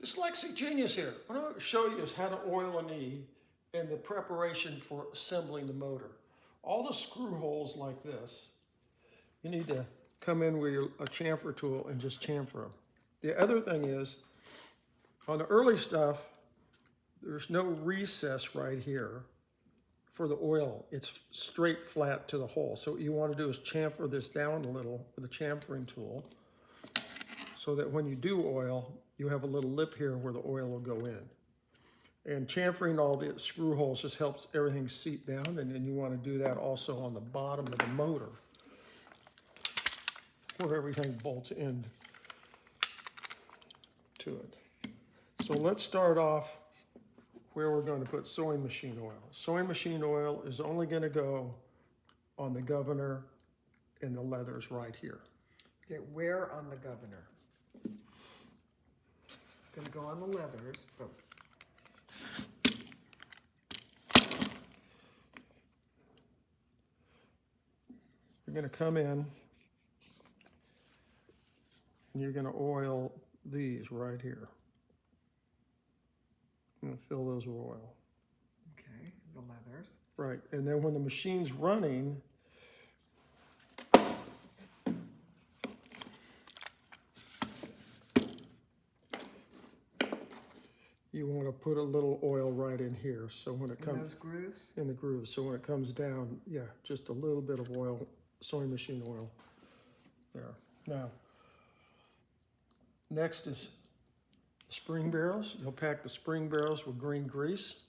Dyslexic genius here. What I'm going to show you is how to oil an E and the preparation for assembling the motor. All the screw holes like this, you need to come in with a chamfer tool and just chamfer them. The other thing is, on the early stuff, there's no recess right here for the oil. It's straight flat to the hole. So what you want to do is chamfer this down a little with a chamfering tool so that when you do oil, you have a little lip here where the oil will go in. And chamfering all the screw holes just helps everything seat down, and then you want to do that also on the bottom of the motor where everything bolts in to it. So let's start off where we're going to put sewing machine oil. Sewing machine oil is only going to go on the governor and the leathers right here. Okay, where on the governor? It's going to go on the leathers, but you're going to come in and you're going to oil these right here. I'm going to fill those with oil. okay, the leathers. Right, and then when the machine's running, you want to put a little oil right in here. So when it In comes those grooves? in the grooves, so when it comes down, yeah, just a little bit of oil, sewing machine oil there. Now, next is spring barrels. You'll pack the spring barrels with green grease.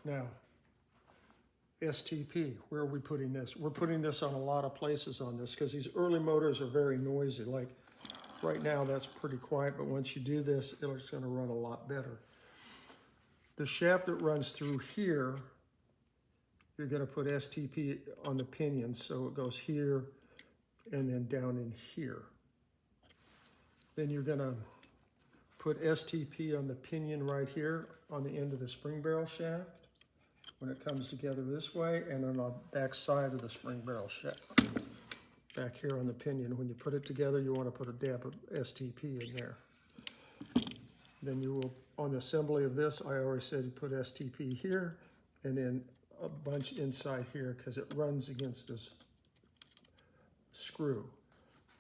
Now, STP, where are we putting this? We're putting this on a lot of places on this because these early motors are very noisy. Like right now, that's pretty quiet, but once you do this, it's going to run a lot better. The shaft that runs through here, you're going to put STP on the pinion, so it goes here and then down in here. Then you're going to put STP on the pinion right here on the end of the spring barrel shaft when it comes together this way, and on the back side of the spring barrel shaft back here on the pinion. When you put it together, you want to put a dab of STP in there. Then you will, on the assembly of this, I already said you put STP here and then a bunch inside here because it runs against this screw.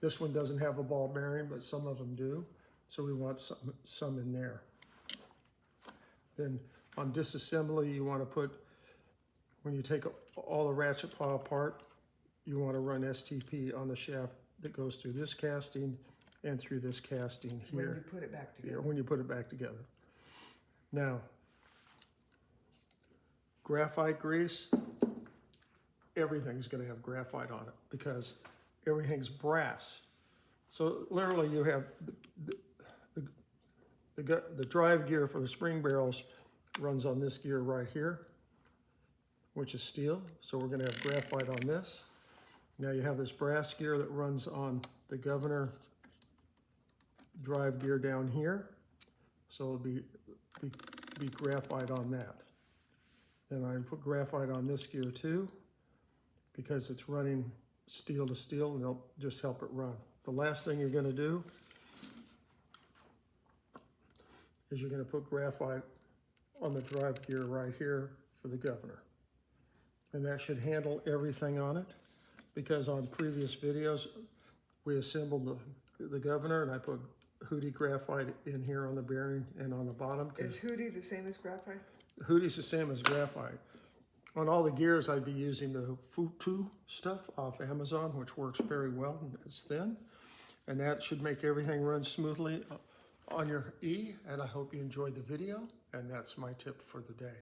This one doesn't have a ball bearing, but some of them do. So we want some in there. Then on disassembly, you want to put, when you take all the ratchet paw apart, you want to run STP on the shaft that goes through this casting and through this casting here. When you put it back together. Yeah, when you put it back together. Now, graphite grease, everything's going to have graphite on it because everything's brass. So literally you have the drive gear for the spring barrels runs on this gear right here, which is steel. So we're going to have graphite on this. Now you have this brass gear that runs on the governor drive gear down here. So it'll be graphite on that. Then I put graphite on this gear too, because it's running steel to steel and it'll just help it run. The last thing you're going to do is you're going to put graphite on the drive gear right here for the governor. And that should handle everything on it, because on previous videos we assembled the governor and I put Hootie graphite in here on the bearing and on the bottom. Is Hootie the same as graphite? Hootie's the same as graphite. On all the gears, I'd be using the Futu stuff off Amazon, which works very well and it's thin. And that should make everything run smoothly on your E. And I hope you enjoyed the video. And that's my tip for the day.